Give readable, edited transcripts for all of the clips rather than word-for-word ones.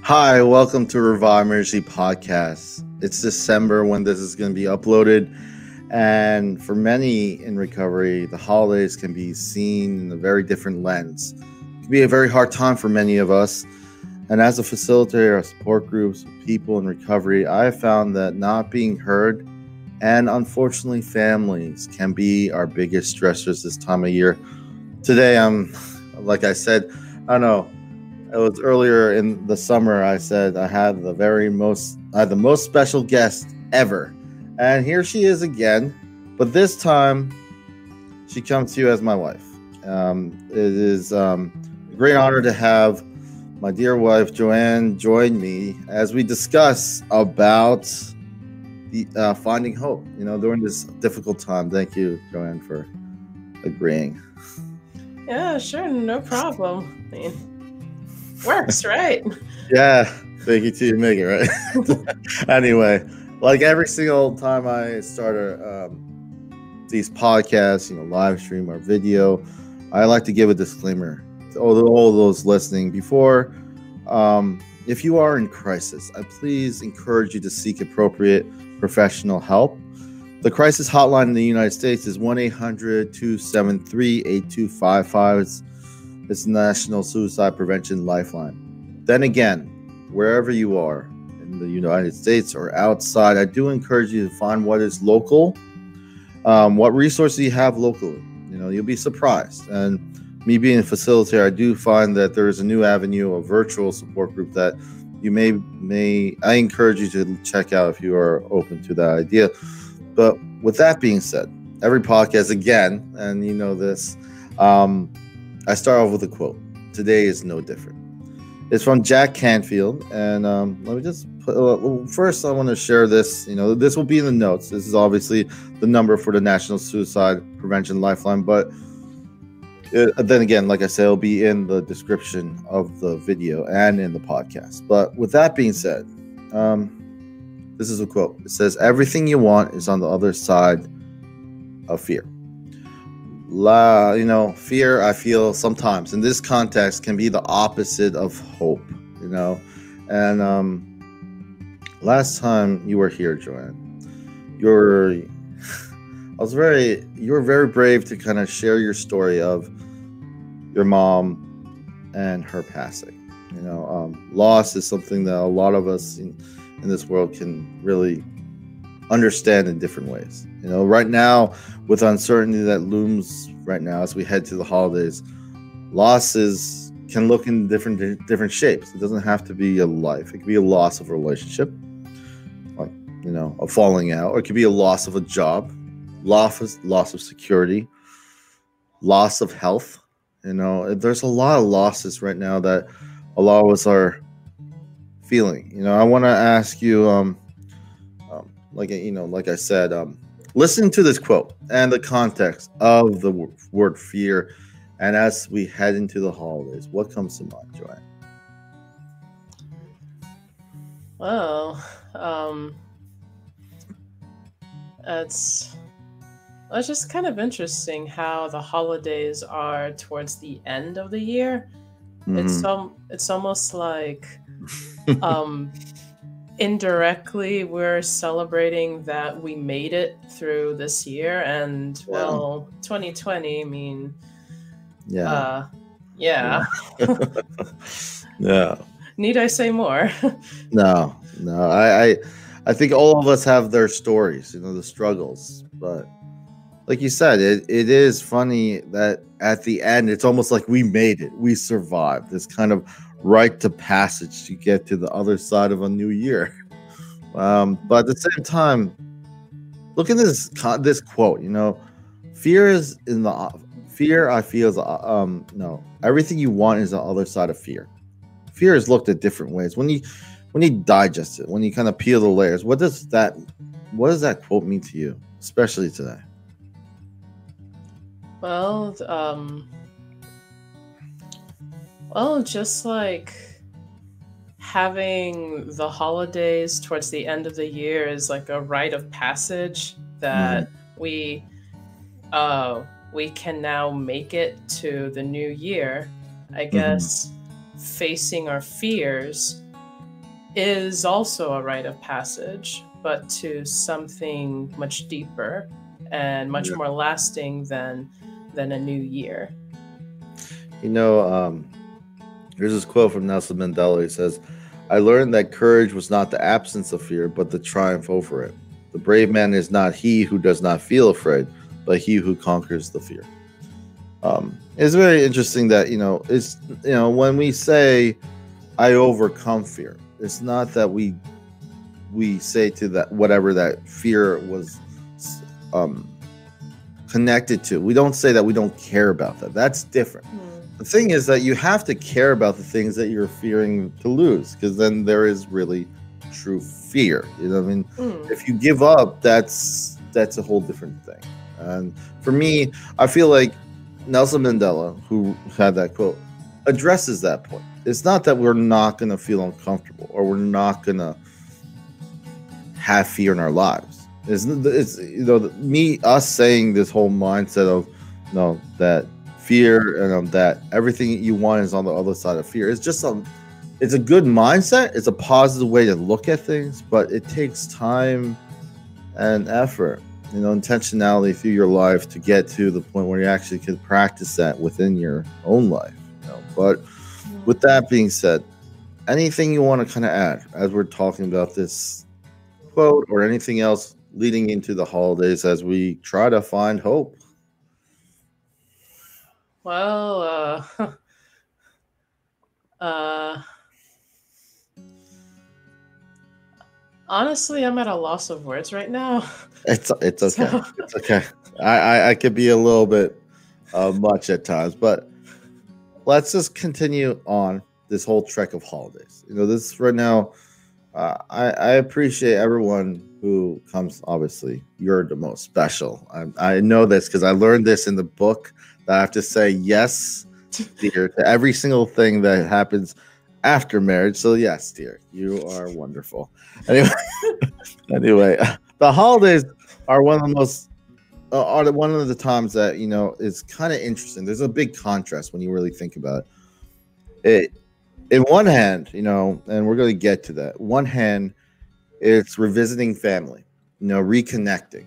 Hi, welcome to Revive Ministries Podcast. It's December when this is going to be uploaded, and for many in recovery, the holidays can be seen in a very different lens. It can be a very hard time for many of us, and as a facilitator of support groups, people in recovery, I have found that not being heard and unfortunately families can be our biggest stressors this time of year. Today, like I said, I don't know. It was earlier in the summer. I said I had the most special guest ever, and here she is again. But this time, she comes to you as my wife. It is a great honor to have my dear wife Joann join me as we discuss about the finding hope. During this difficult time. Thank you, Joann, for agreeing. Yeah, sure, no problem. I mean, works, right? Yeah, thank you to make it right. Anyway, like every single time I start these podcasts, live stream or video, I like to give a disclaimer to all those listening before. If you are in crisis, I please encourage you to seek appropriate professional help. The crisis hotline in the United States is 1-800-273-8255. It's National Suicide Prevention Lifeline. Then again, wherever you are in the United States or outside, I do encourage you to find what is local, what resources you have locally. You'll be surprised. And me being a facilitator, I do find that there is a new avenue, a virtual support group that you I encourage you to check out if you are open to that idea. But with that being said, every podcast, again, and you know this, I start off with a quote. Today is no different. It's from Jack Canfield, and let me just put. First, I want to share this. This will be in the notes. This is obviously the number for the National Suicide Prevention Lifeline, but then again, like I said, it'll be in the description of the video and in the podcast. But with that being said, this is a quote. It says, "Everything you want is on the other side of fear." Fear, I feel sometimes in this context can be the opposite of hope, and last time you were here, Joann, you were very brave to kind of share your story of your mom and her passing. Loss is something that a lot of us in this world can really understand in different ways. Right now, with uncertainty that looms right now as we head to the holidays, losses can look in different shapes. It doesn't have to be a life. It could be a loss of a relationship, like a falling out, or it could be a loss of a job, loss of security, loss of health. There's a lot of losses right now that a lot of us are feeling. I want to ask you, like I said, listen to this quote and the context of the word fear, and as we head into the holidays, what comes to mind, Joann? Well, it's just kind of interesting how the holidays are towards the end of the year. Mm-hmm. It's almost like indirectly we're celebrating that we made it through this year, and 2020, I mean, yeah. Yeah. Need I say more? No. I think all of us have their stories, the struggles, but like you said, it is funny that at the end, it's almost like we made it. We survived this kind of rite to passage to get to the other side of a new year. But at the same time, look at this quote. Fear is in the fear. I feel is no. Everything you want is the other side of fear. Fear is looked at different ways. When you digest it, when you kind of peel the layers, what does that quote mean to you, especially today? Well, just like having the holidays towards the end of the year is like a rite of passage that we can now make it to the new year. I guess facing our fears is also a rite of passage, but to something much deeper and much more lasting than a new year. Here's this quote from Nelson Mandela. He says, "I learned that courage was not the absence of fear, but the triumph over it. The brave man is not he who does not feel afraid, but he who conquers the fear." It's very interesting that, when we say, "I overcome fear," it's not that we say to that whatever that fear was connected to. We don't say that we don't care about that. That's different. The thing is that you have to care about the things that you're fearing to lose, because then there is really true fear. You know what I mean? If you give up, that's a whole different thing. And for me, I feel like Nelson Mandela, who had that quote, addresses that point. It's not that we're not going to feel uncomfortable or we're not going to have fear in our lives. It's us saying this whole mindset of that fear and that everything you want is on the other side of fear. It's just it's a good mindset. It's a positive way to look at things, but it takes time and effort, intentionality through your life to get to the point where you actually can practice that within your own life. But with that being said, anything you want to kind of add as we're talking about this quote or anything else leading into the holidays as we try to find hope? Well, honestly, I'm at a loss of words right now. It's okay. It's okay. I could be a little bit much at times, but let's just continue on this whole trek of holidays. This right now, I appreciate everyone who comes. Obviously, you're the most special. I know this because I learned this in the book that I have to say yes, dear, to every single thing that happens after marriage. So yes, dear, you are wonderful. Anyway, the holidays are one of the most one of the times that is kind of interesting. There's a big contrast when you really think about it. In one hand, and we're going to get to that. One hand, it's revisiting family, reconnecting.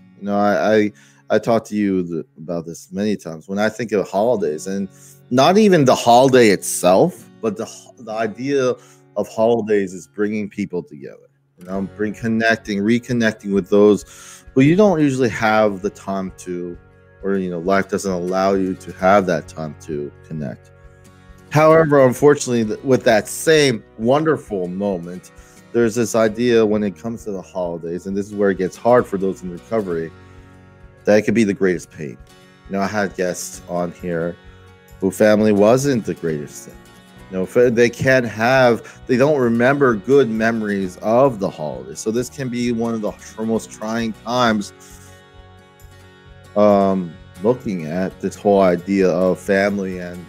I talked to you about this many times. When I think of holidays, and not even the holiday itself, but the idea of holidays is bringing people together. Reconnecting with those who you don't usually have the time to, or life doesn't allow you to have that time to connect. However, unfortunately, with that same wonderful moment, there's this idea when it comes to the holidays, and this is where it gets hard for those in recovery, that it could be the greatest pain. I had guests on here who family wasn't the greatest thing. They don't remember good memories of the holidays. So this can be one of the most trying times looking at this whole idea of family and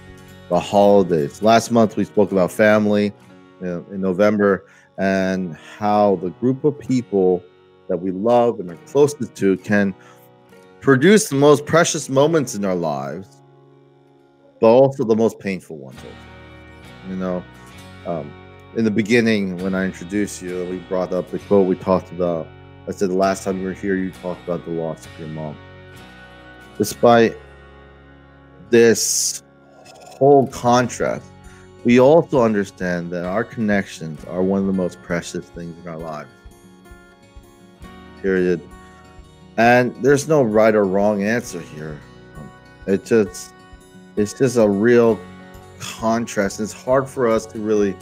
the holidays. Last month we spoke about family in November, and how the group of people that we love and are closest to can produce the most precious moments in our lives, but also the most painful ones. In the beginning, when I introduced you, we brought up the quote we talked about. I said the last time you were here, you talked about the loss of your mom. Despite this whole contrast, we also understand that our connections are one of the most precious things in our lives. Period. And there's no right or wrong answer here. It's just a real contrast. It's hard for us to really,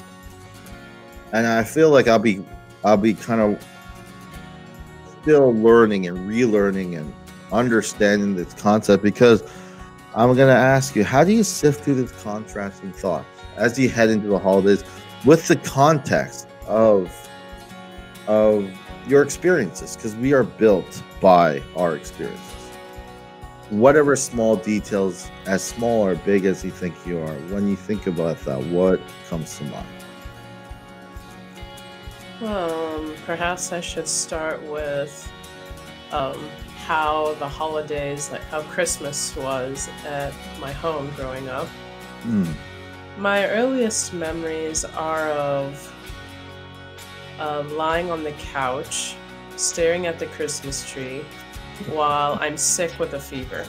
and I feel like I'll be kind of still learning and relearning and understanding this concept, because I'm going to ask you, how do you sift through this contrasting thoughts as you head into the holidays with the context of your experiences? Because we are built by our experiences. Whatever small details, as small or big as you think you are, when you think about that, what comes to mind? Perhaps I should start with how the holidays, like how Christmas was at my home growing up. My earliest memories are of lying on the couch, staring at the Christmas tree while I'm sick with a fever.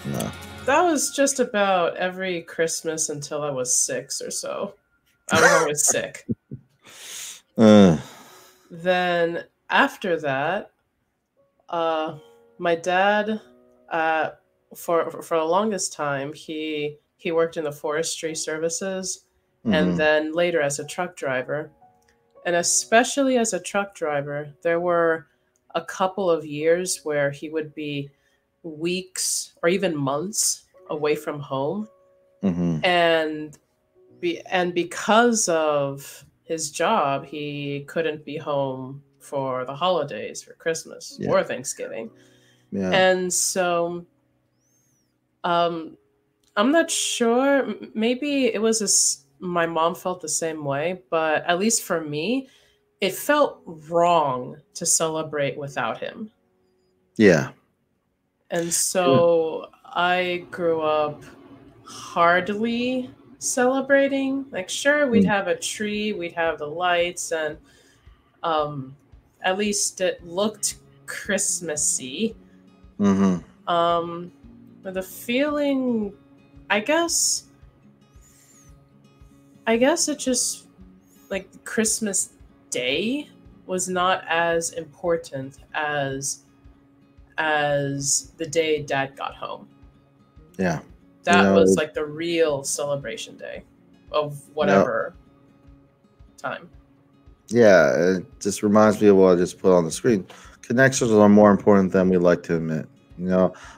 No. That was just about every Christmas until I was 6 or so. I was always sick. Then after that, my dad, for the longest time, he worked in the forestry services, and then later as a truck driver. And especially as a truck driver, there were a couple of years where he would be weeks or even months away from home, and because of his job, he couldn't be home for the holidays, for Christmas or Thanksgiving. And so I'm not sure, maybe it was my mom felt the same way, but at least for me, it felt wrong to celebrate without him. Yeah. And so I grew up hardly celebrating. Like, sure, we'd have a tree, we'd have the lights, and at least it looked Christmassy. But the feeling, I guess it just, like, Christmas Day was not as important as the day Dad got home. Yeah. That was like the real celebration day of whatever time. Yeah, it just reminds me of what I just put on the screen. Connections are more important than we like to admit.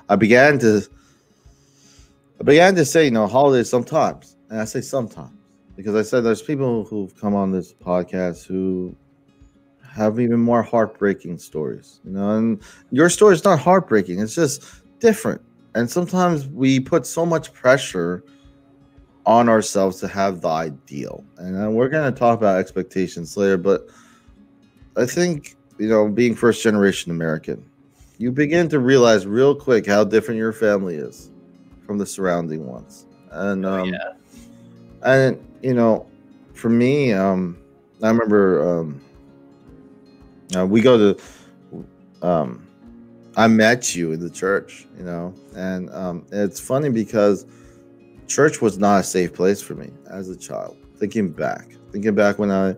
I began to say, holidays sometimes, and I say sometimes because I said there's people who've come on this podcast who have even more heartbreaking stories, and your story is not heartbreaking. It's just different. And sometimes we put so much pressure on ourselves to have the ideal. And we're going to talk about expectations later, but I think, being first generation American, you begin to realize real quick how different your family is from the surrounding ones. And, for me, I remember, we go to, I met you in the church, and it's funny because church was not a safe place for me as a child. Thinking back when I,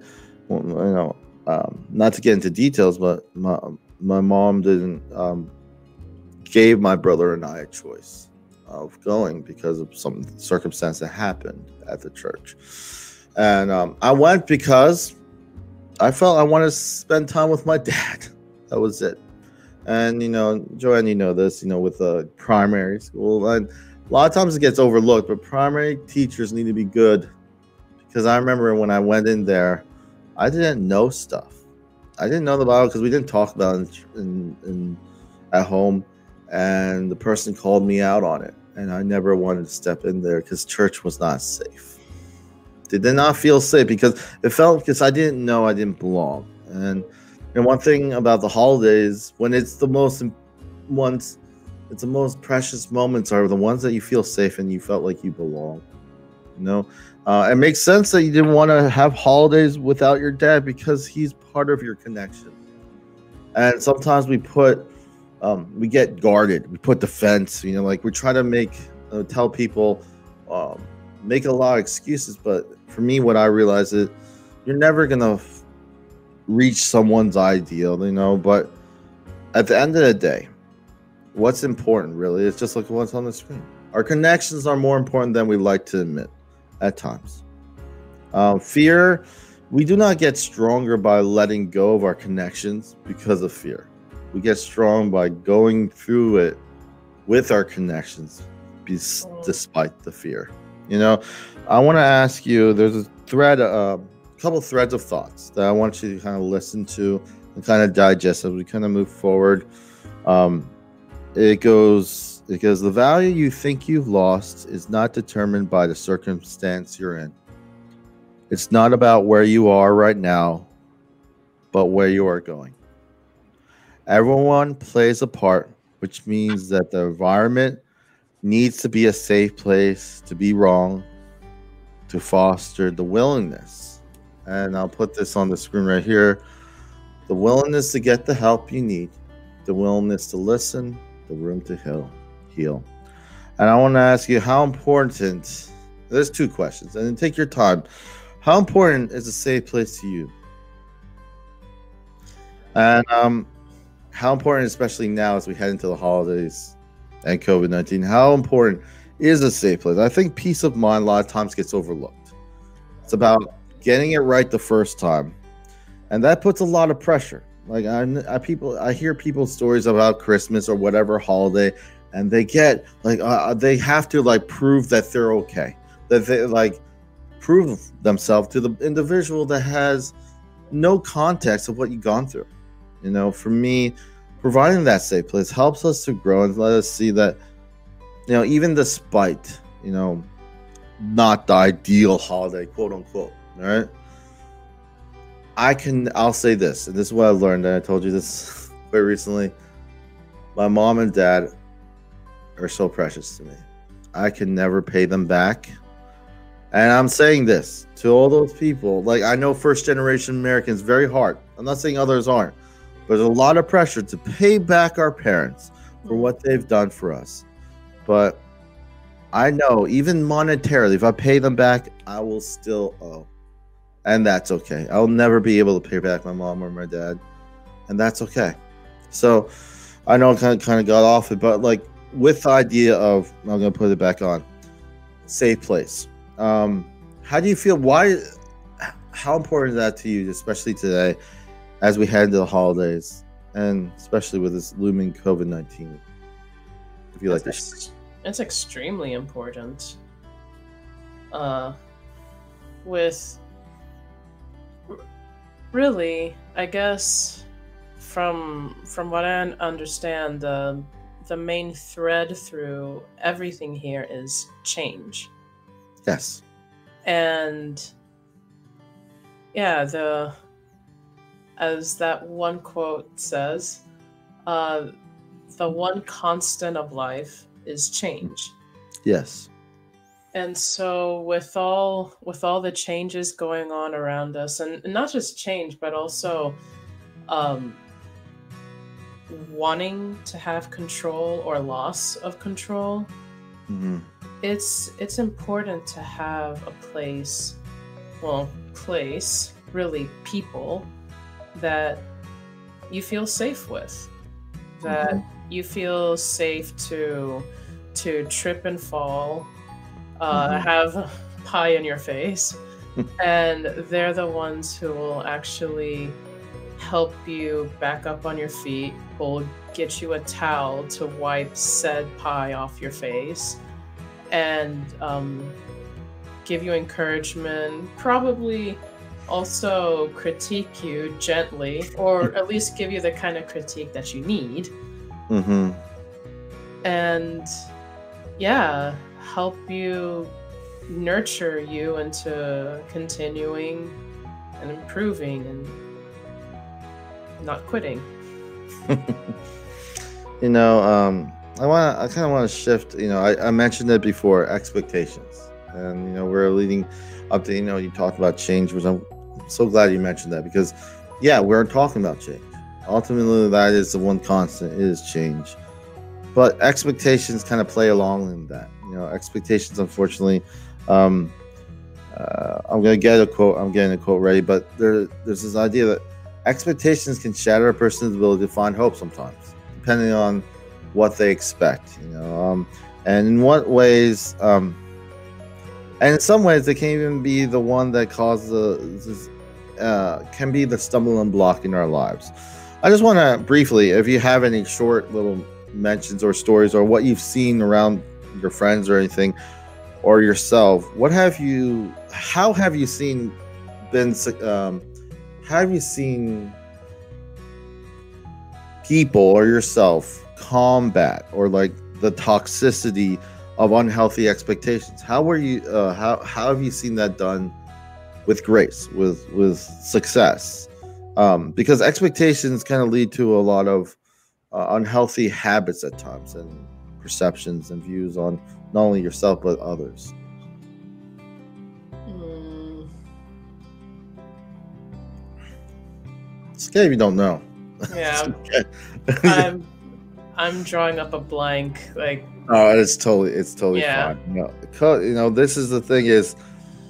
not to get into details, but my mom didn't gave my brother and I a choice of going because of some circumstance that happened at the church, and I went because I felt I wanted to spend time with my dad. That was it. And, Joann, this, with primary school, and a lot of times it gets overlooked, but primary teachers need to be good, because I remember when I went in there, I didn't know stuff. I didn't know the Bible because we didn't talk about it at home, and the person called me out on it, and I never wanted to step in there because church was not safe. It did not feel safe because I didn't know I didn't belong. And one thing about the holidays, when it's the most precious moments are the ones that you feel safe and you felt like you belong. It makes sense that you didn't want to have holidays without your dad because he's part of your connection. And sometimes we get guarded. We put defense. We try to tell people, make a lot of excuses. But for me, what I realize is you're never gonna reach someone's ideal, but at the end of the day, what's important really is just like what's on the screen. Our connections are more important than we like to admit at times. Fear, we do not get stronger by letting go of our connections because of fear. We get strong by going through it with our connections despite the fear. I want to ask you, there's a thread, couple threads of thoughts that I want you to kind of listen to and kind of digest as we kind of move forward. It goes, the value you think you've lost is not determined by the circumstance you're in. It's not about where you are right now, but where you are going. Everyone plays a part, which means that the environment needs to be a safe place to be wrong, to foster the willingness and I'll put this on the screen right here. The willingness to get the help you need, the willingness to listen, the room to heal. And I want to ask you how important, there's two questions, and then take your time. How important is a safe place to you? And how important, especially now as we head into the holidays and COVID-19, how important is a safe place? I think peace of mind a lot of times gets overlooked. It's about getting it right the first time. And that puts a lot of pressure. Like I hear people's stories about Christmas or whatever holiday, and they get like they have to like prove that they're okay, that they like prove themselves to the individual that has no context of what you've gone through. You know, for me, providing that safe place helps us to grow and let us see that, you know, even despite, you know, not the ideal holiday, quote unquote, all right? I'll say this, and this is what I learned, and I told you this very recently. My mom and dad are so precious to me. I can never pay them back. And I'm saying this to all those people. Like, I know first generation Americans, very hard. I'm not saying others aren't. But there's a lot of pressure to pay back our parents for what they've done for us. But I know, even monetarily, if I pay them back, I will still owe. And that's okay. I'll never be able to pay back my mom or my dad. And that's okay. So I know I kind of got off it, but like with the idea of, I'm going to put it back on, safe place. How do you feel? How important is that to you, especially today, as we head into the holidays, and especially with this looming COVID-19? If you like this, it's extremely important. With really, I guess, from what I understand, the main thread through everything here is change. Yes. And yeah, as that one quote says, the one constant of life is change. Yes. And so with all the changes going on around us, and not just change, but also wanting to have control or loss of control, mm-hmm. It's important to have a place, really people that you feel safe with, that you feel safe to trip and fall, have pie in your face, and they're the ones who will actually help you back up on your feet, will get you a towel to wipe said pie off your face, and give you encouragement, probably also critique you gently, or at least give you the kind of critique that you need. Mm-hmm. And help you, nurture you into continuing and improving and not quitting. You know, I kind of want to shift. You know, I mentioned it before, expectations, and you know, we're leading up to, you know, you talked about change, which I'm so glad you mentioned that, because we're talking about change. Ultimately, that is the one constant, is change. But expectations kind of play along in that. You know, expectations, unfortunately, I'm gonna get a quote. I'm getting a quote ready, but there's this idea that expectations can shatter a person's ability to find hope sometimes, depending on what they expect. You know, and in what ways, and in some ways, they can even be the one that causes can be the stumbling block in our lives. I just want to briefly, if you have any short little mentions or stories, or what you've seen around your friends or anything, or yourself, how have you seen people or yourself combat, or like the toxicity of unhealthy expectations? How have you seen that done with grace, with success? Because expectations kind of lead to a lot of unhealthy habits at times, and perceptions and views on not only yourself but others. It's okay if you don't know. Yeah. Okay. I'm drawing up a blank. Like, Oh, it's totally yeah. fine. This is the thing is,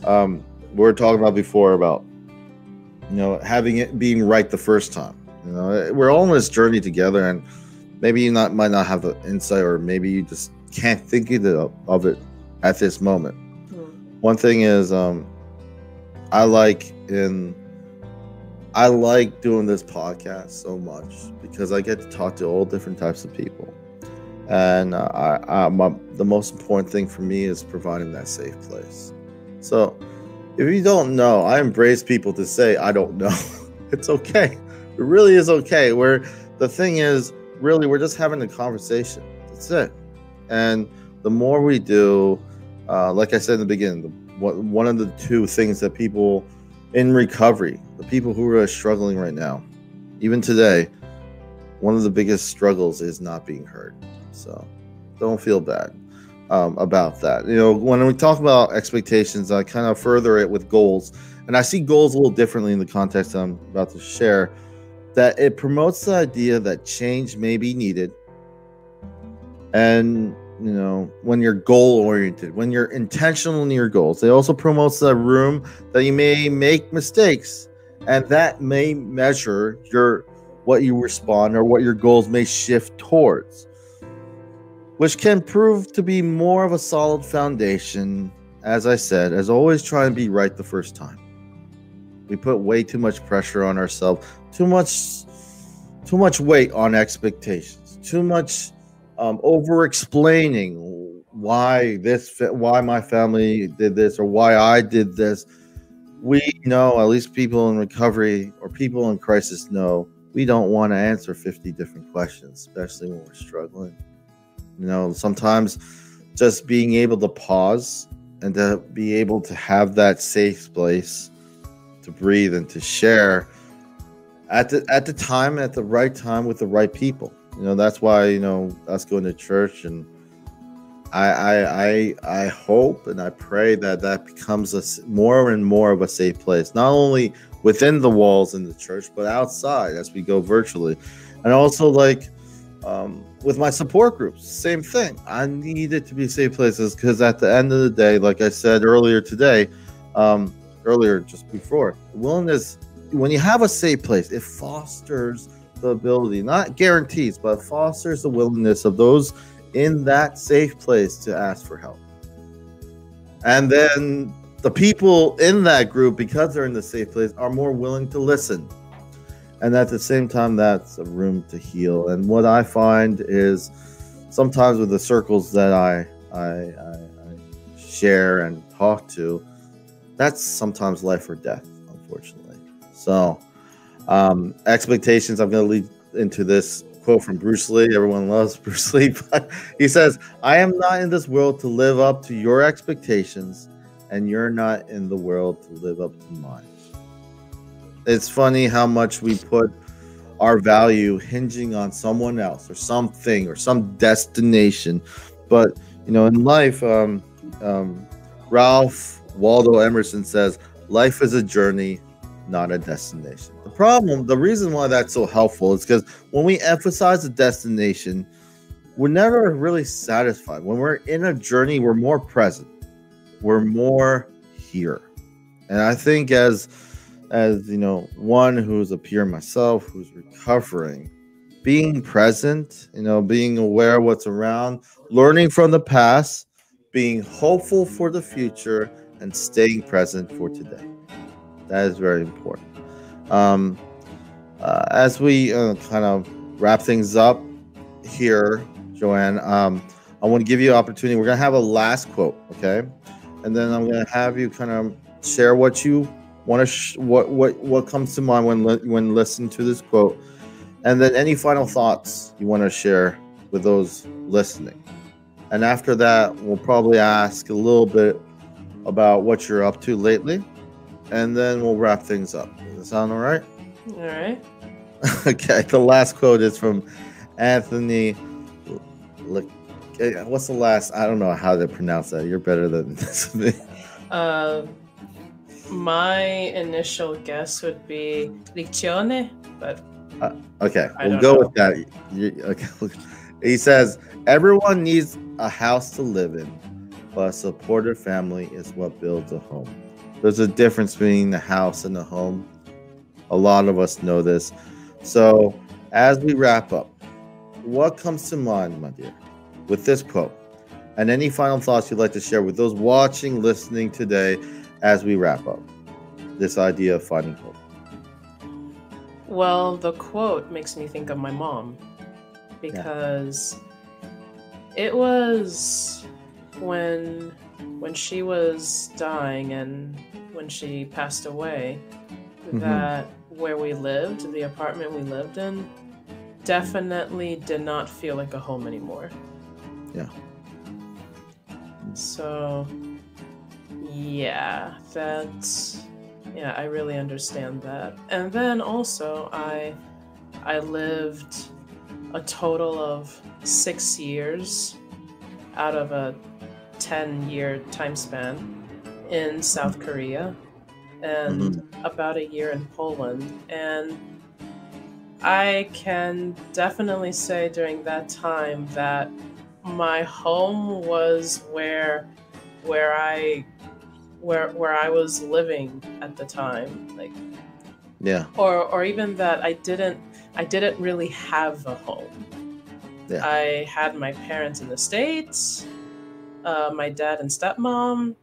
we were talking about before about, having it being right the first time. We're all on this journey together, and maybe you might not have the insight, or maybe you just can't think of it at this moment. One thing is, I like doing this podcast so much because I get to talk to all different types of people, and the most important thing for me is providing that safe place. So if you don't know, I embrace people to say I don't know. It's okay. It really is okay. The thing is, really, we're just having a conversation. That's it. And the more we do, like I said in the beginning, one of the two things that people in recovery, the people who are struggling right now, even today, one of the biggest struggles is not being heard. So don't feel bad about that. When we talk about expectations, I kind of further it with goals. And I see goals a little differently in the context I'm about to share, that it promotes the idea that change may be needed. And when you're goal-oriented, when you're intentional in your goals, it also promotes the room that you may make mistakes, and that may measure what you respond or what your goals may shift towards, which can prove to be more of a solid foundation, as I said, as always trying to be right the first time. We put way too much pressure on ourselves, too much weight on expectations, too much over explaining why my family did this or why I did this. We know, at least people in recovery or people in crisis know, we don't want to answer 50 different questions, especially when we're struggling. Sometimes just being able to pause and to be able to have that safe place to breathe and to share at the time, at the right time with the right people. That's why, us going to church, and I hope and I pray that becomes more and more of a safe place, not only within the walls in the church, but outside as we go virtually. And also, with my support groups, same thing. I need it to be safe places, because at the end of the day, like I said earlier just before, willingness, when you have a safe place, it fosters the ability, not guarantees, but fosters the willingness of those in that safe place to ask for help. And then the people in that group, because they're in the safe place, are more willing to listen. And at the same time, that's a room to heal. And what I find is sometimes with the circles that I share and talk to, that's sometimes life or death, unfortunately. So expectations, I'm going to lead into this quote from Bruce Lee. Everyone loves Bruce Lee, but he says, "I am not in this world to live up to your expectations, and you're not in the world to live up to mine." It's funny how much we put our value hinging on someone else or something or some destination. But, in life, Ralph Waldo Emerson says, life is a journey, not a destination. The reason why that's so helpful is because when we emphasize the destination, we're never really satisfied. When we're in a journey, we're more present. We're more here. And I think as one who's a peer myself, who's recovering, being present, being aware of what's around, learning from the past, being hopeful for the future, and staying present for today. That is very important. As we kind of wrap things up here, Joann, I want to give you an opportunity. We're going to have a last quote, okay? And then I'm going to have you kind of share what you want to, what comes to mind when listening to this quote. And then any final thoughts you want to share with those listening. And after that, we'll probably ask a little bit about what you're up to lately. And then we'll wrap things up. Does that sound all right? All right. Okay. The last quote is from Anthony. What's the last? I don't know how to pronounce that. You're better than this. My initial guess would be lezione, but Okay, I we'll don't go know. with that. Okay. He says, everyone needs a house to live in, but a supportive family is what builds a home. There's a difference between the house and the home. A lot of us know this. So, as we wrap up, what comes to mind, my dear, with this quote? And any final thoughts you'd like to share with those watching, listening today as we wrap up this idea of finding hope? Well, the quote makes me think of my mom, because it was when she was dying and when she passed away, that where we lived, the apartment we lived in, definitely did not feel like a home anymore. Yeah. So, yeah, I really understand that. And then also, I lived a total of 6 years out of a 10-year time span in South Korea and about a year in Poland. And I can definitely say during that time that my home was where I was living at the time, like, or even that I didn't really have a home. I had my parents in the States, my dad and stepmom,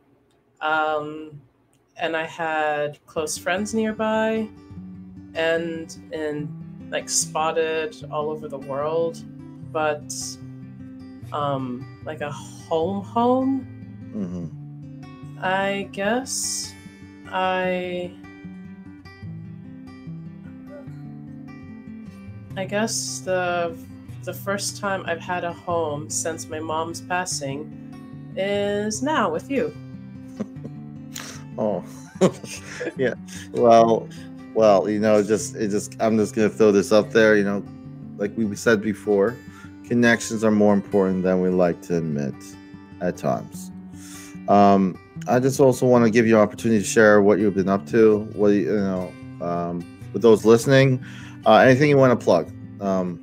and I had close friends nearby, and like spotted all over the world, but like a home. I guess I guess the first time I've had a home since my mom's passing is now with you. Oh, yeah. Well, I'm just gonna throw this up there. Like we said before, connections are more important than we like to admit at times. I just also want to give you an opportunity to share what you've been up to. What with those listening, anything you want to plug. Go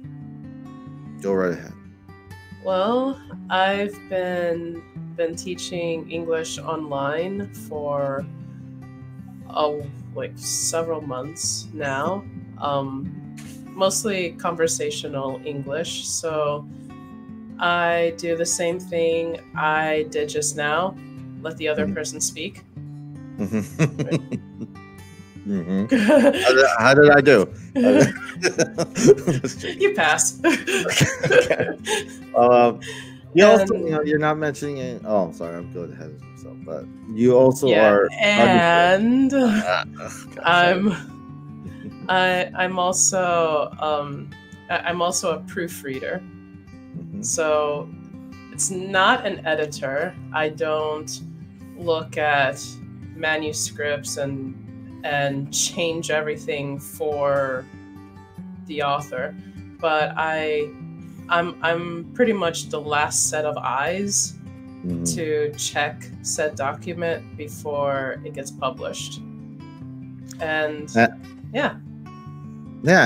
right ahead. Well, I've been teaching English online for like several months now. Mostly conversational English. So I do the same thing I did just now. Let the other person speak. How did I do? You pass. Okay. Also, you're not mentioning it. Oh, sorry, I'm going ahead of myself. But you also are. And I'm also a proofreader. So it's not an editor. I don't look at manuscripts and change everything for the author, but I'm pretty much the last set of eyes to check said document before it gets published. And and I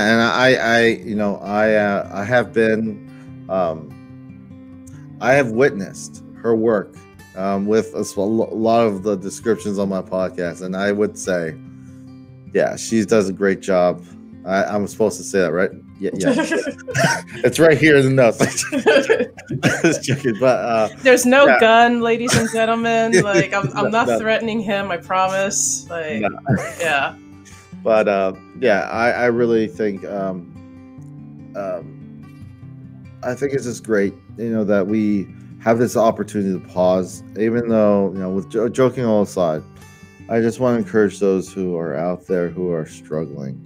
have been I have witnessed her work with a lot of the descriptions on my podcast, and I would say, she does a great job. I'm supposed to say that, right? Yeah. It's right here in the notes. Just joking, but there's no gun, ladies and gentlemen. Like I'm not threatening him. I promise. Like, yeah. But I really think I think it's just great, that we have this opportunity to pause, even though, with joking all aside, I just want to encourage those who are out there who are struggling,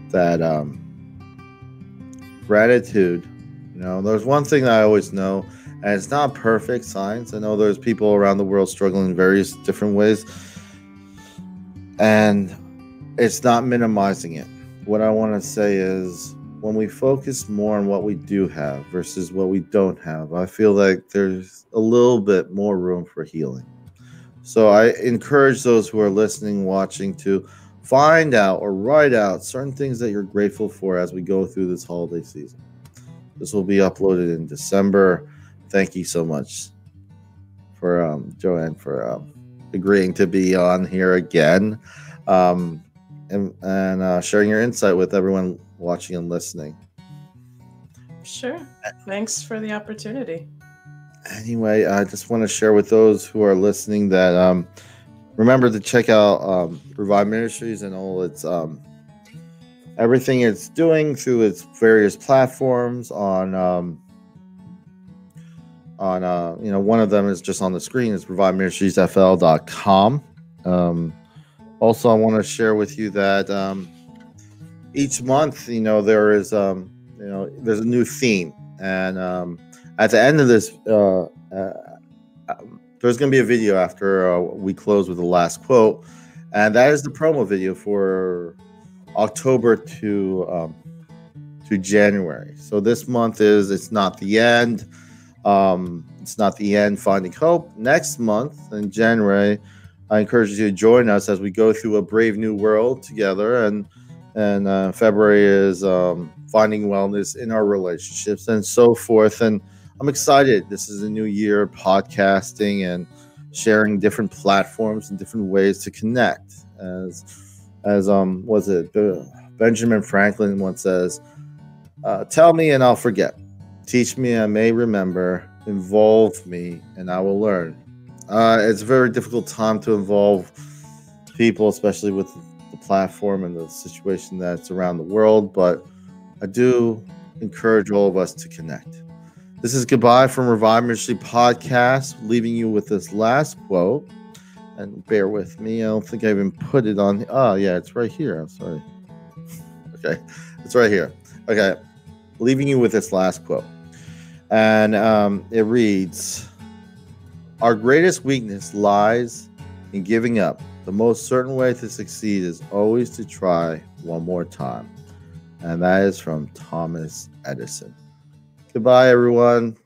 that gratitude, there's one thing that I always know, and it's not perfect science. I know there's people around the world struggling in various different ways, and it's not minimizing it. What I want to say is, when we focus more on what we do have versus what we don't have, I feel like there's a little bit more room for healing. So I encourage those who are listening, watching, to find out or write out certain things that you're grateful for as we go through this holiday season. This will be uploaded in December. Thank you so much for Joann for agreeing to be on here again, and sharing your insight with everyone watching and listening. Sure. Thanks for the opportunity. Anyway, I just want to share with those who are listening that remember to check out Revive Ministries and all its everything it's doing through its various platforms on one of them is just on the screen. It's reviveministriesfl.com. Also, I want to share with you that each month, there is there's a new theme, and at the end of this, there's going to be a video after we close with the last quote, and that is the promo video for October to January. So this month it's not the end. It's not the end. Finding hope. Next month in January, I encourage you to join us as we go through a brave new world together, and February is finding wellness in our relationships and so forth. And I'm excited. This is a new year of podcasting and sharing different platforms and different ways to connect. As was it Benjamin Franklin once says, tell me and I'll forget. Teach me, I may remember. Involve me, and I will learn. It's a very difficult time to involve people, especially with the platform and the situation that's around the world. But I do encourage all of us to connect. This is goodbye from Revive Ministry Podcast, leaving you with this last quote. And bear with me. I don't think I even put it on. Oh, yeah, it's right here. I'm sorry. Okay, it's right here. Okay, leaving you with this last quote. And it reads, our greatest weakness lies in giving up. The most certain way to succeed is always to try one more time. And that is from Thomas Edison. Goodbye, everyone.